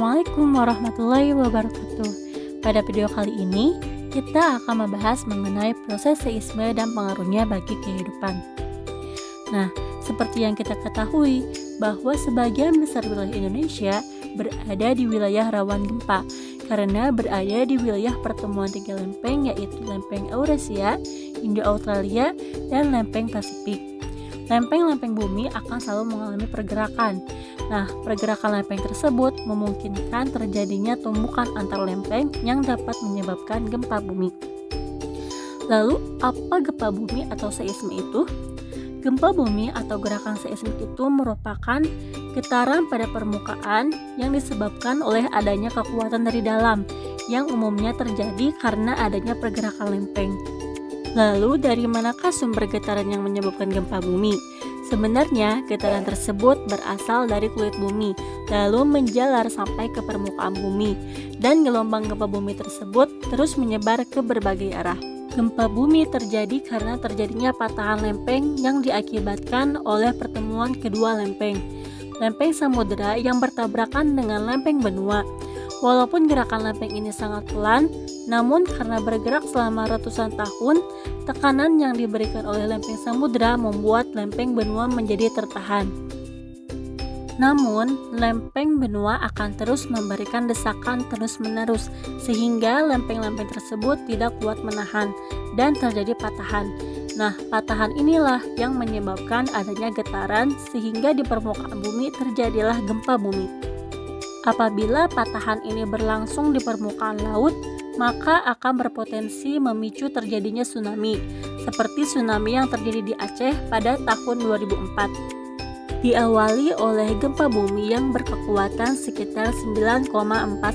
Assalamualaikum warahmatullahi wabarakatuh. Pada video kali ini, kita akan membahas mengenai proses seisme dan pengaruhnya bagi kehidupan. Nah, seperti yang kita ketahui, bahwa sebagian besar wilayah Indonesia berada di wilayah rawan gempa, karena berada di wilayah pertemuan tiga lempeng, yaitu lempeng Eurasia, Indo-Australia, dan lempeng Pasifik. Lempeng-lempeng bumi akan selalu mengalami pergerakan. Nah, pergerakan lempeng tersebut memungkinkan terjadinya tumbukan antar lempeng yang dapat menyebabkan gempa bumi. Lalu, apa gempa bumi atau seisme itu? Gempa bumi atau gerakan seismik itu merupakan getaran pada permukaan yang disebabkan oleh adanya kekuatan dari dalam, yang umumnya terjadi karena adanya pergerakan lempeng. Lalu, dari manakah sumber getaran yang menyebabkan gempa bumi? Sebenarnya, getaran tersebut berasal dari kulit bumi, lalu menjalar sampai ke permukaan bumi, dan gelombang gempa bumi tersebut terus menyebar ke berbagai arah. Gempa bumi terjadi karena terjadinya patahan lempeng yang diakibatkan oleh pertemuan kedua lempeng. Lempeng samudera yang bertabrakan dengan lempeng benua. Walaupun gerakan lempeng ini sangat pelan, namun karena bergerak selama ratusan tahun, tekanan yang diberikan oleh lempeng samudera membuat lempeng benua menjadi tertahan. Namun, lempeng benua akan terus memberikan desakan terus-menerus, sehingga lempeng-lempeng tersebut tidak kuat menahan dan terjadi patahan. Nah, patahan inilah yang menyebabkan adanya getaran, sehingga di permukaan bumi terjadilah gempa bumi. Apabila patahan ini berlangsung di permukaan laut, maka akan berpotensi memicu terjadinya tsunami, seperti tsunami yang terjadi di Aceh pada tahun 2004. Diawali oleh gempa bumi yang berkekuatan sekitar 9,4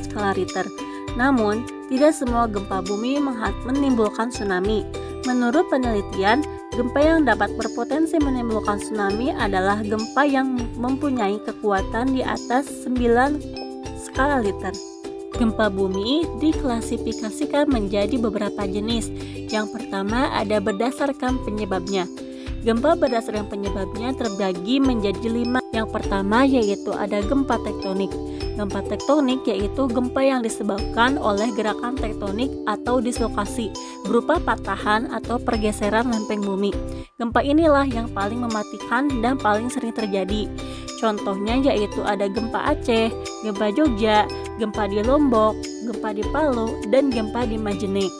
skala Richter. Namun, tidak semua gempa bumi menimbulkan tsunami. Menurut penelitian, gempa yang dapat berpotensi menimbulkan tsunami adalah gempa yang mempunyai kekuatan di atas 9 skala Richter. Gempa bumi diklasifikasikan menjadi beberapa jenis. Yang pertama ada berdasarkan penyebabnya. Gempa berdasarkan penyebabnya terbagi menjadi 5. Yang pertama yaitu ada gempa tektonik. Gempa tektonik yaitu gempa yang disebabkan oleh gerakan tektonik atau dislokasi berupa patahan atau pergeseran lempeng bumi. Gempa inilah yang paling mematikan dan paling sering terjadi. Contohnya yaitu ada gempa Aceh, gempa Jogja, gempa di Lombok, gempa di Palu, dan gempa di Majene.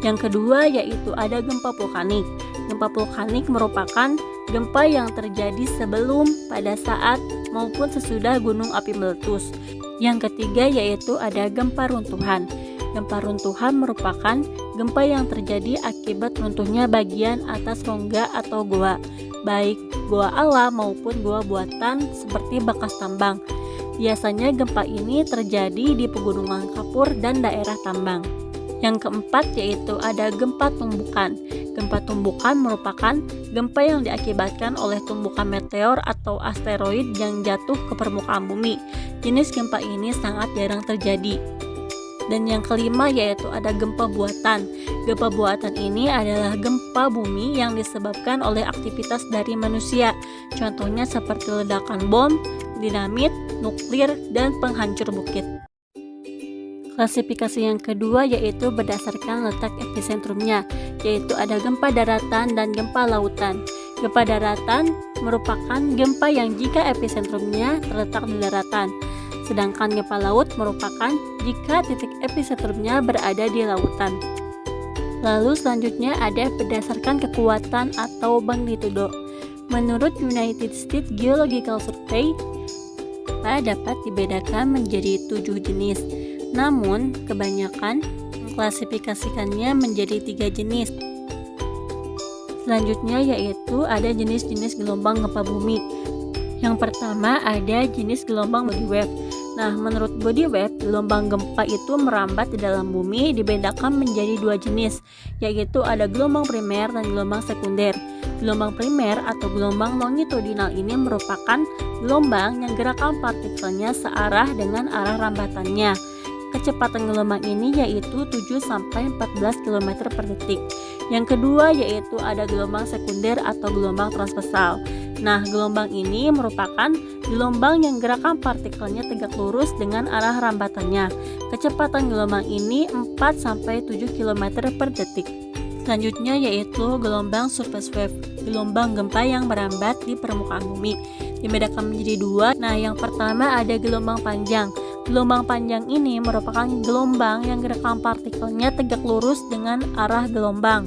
Yang kedua yaitu ada gempa vulkanik. Gempa vulkanik merupakan gempa yang terjadi sebelum, pada saat, maupun sesudah gunung api meletus. Yang ketiga yaitu ada gempa runtuhan. Gempa runtuhan merupakan gempa yang terjadi akibat runtuhnya bagian atas rongga atau goa, baik goa alam maupun goa buatan seperti bekas tambang. Biasanya gempa ini terjadi di pegunungan kapur dan daerah tambang. Yang keempat yaitu ada gempa tumbukan. Gempa tumbukan merupakan gempa yang diakibatkan oleh tumbukan meteor atau asteroid yang jatuh ke permukaan bumi. Jenis gempa ini sangat jarang terjadi. Dan yang kelima yaitu ada gempa buatan. Gempa buatan ini adalah gempa bumi yang disebabkan oleh aktivitas dari manusia. Contohnya seperti ledakan bom, dinamit, nuklir, dan penghancur bukit. Klasifikasi yang kedua yaitu berdasarkan letak episentrumnya, yaitu ada gempa daratan dan gempa lautan. Gempa daratan merupakan gempa yang jika episentrumnya terletak di daratan, sedangkan gempa laut merupakan jika titik episentrumnya berada di lautan. Lalu selanjutnya ada berdasarkan kekuatan atau magnitudo. Menurut United States Geological Survey, dapat dibedakan menjadi 7 jenis. Namun, kebanyakan mengklasifikasikannya menjadi 3 jenis. Selanjutnya yaitu ada jenis-jenis gelombang gempa bumi. Yang pertama ada jenis gelombang body wave. Nah, menurut body wave, gelombang gempa itu merambat di dalam bumi dibedakan menjadi 2 jenis, yaitu ada gelombang primer dan gelombang sekunder. Gelombang primer atau gelombang longitudinal ini merupakan gelombang yang gerakan partikelnya searah dengan arah rambatannya. Kecepatan gelombang ini yaitu 7-14 km per detik. Yang kedua yaitu ada gelombang sekunder atau gelombang transversal. Nah, gelombang ini merupakan gelombang yang gerakan partikelnya tegak lurus dengan arah rambatannya. Kecepatan gelombang ini 4-7 km per detik. Selanjutnya yaitu gelombang surface wave, gelombang gempa yang merambat di permukaan bumi. Dibedakan menjadi dua. Nah, yang pertama ada gelombang panjang. Gelombang panjang ini merupakan gelombang yang gerakan partikelnya tegak lurus dengan arah gelombang.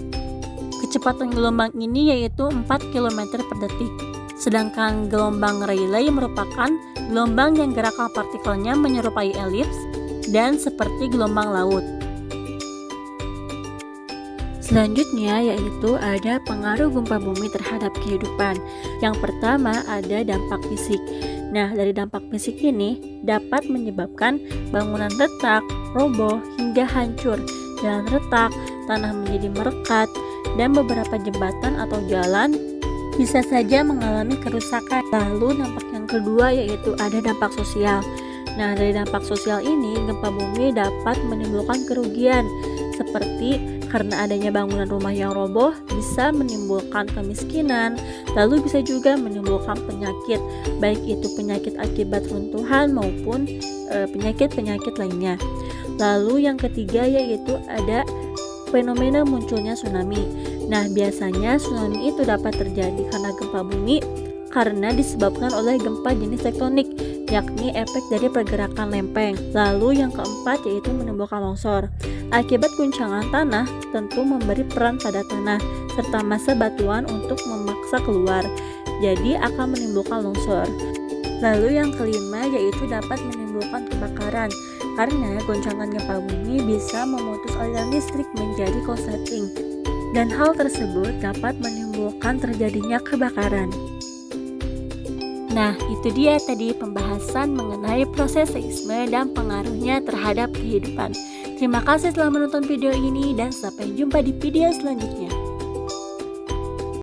Kecepatan gelombang ini yaitu 4 km per detik. Sedangkan gelombang Rayleigh merupakan gelombang yang gerakan partikelnya menyerupai elips dan seperti gelombang laut. Selanjutnya yaitu ada pengaruh gempa bumi terhadap kehidupan. Yang pertama ada dampak fisik. Nah, dari dampak fisik ini dapat menyebabkan bangunan retak, roboh, hingga hancur. Jalan retak, tanah menjadi merekat, dan beberapa jembatan atau jalan bisa saja mengalami kerusakan. Lalu dampak yang kedua yaitu ada dampak sosial. Nah, dari dampak sosial ini gempa bumi dapat menimbulkan kerugian seperti karena adanya bangunan rumah yang roboh bisa menimbulkan kemiskinan, lalu bisa juga menimbulkan penyakit, baik itu penyakit akibat runtuhan maupun penyakit-penyakit lainnya. Lalu yang ketiga yaitu ada fenomena munculnya tsunami. Nah, biasanya tsunami itu dapat terjadi karena gempa bumi karena disebabkan oleh gempa jenis tektonik, yakni efek dari pergerakan lempeng. Lalu yang keempat yaitu menimbulkan longsor. Akibat guncangan tanah tentu memberi peran pada tanah serta massa batuan untuk memaksa keluar, jadi akan menimbulkan longsor. Lalu yang kelima yaitu dapat menimbulkan kebakaran karena goncangan gempa bumi bisa memutus aliran listrik menjadi korsleting, dan hal tersebut dapat menimbulkan terjadinya kebakaran. Nah, itu dia tadi pembahasan mengenai proses seisme dan pengaruhnya terhadap kehidupan. Terima kasih telah menonton video ini dan sampai jumpa di video selanjutnya.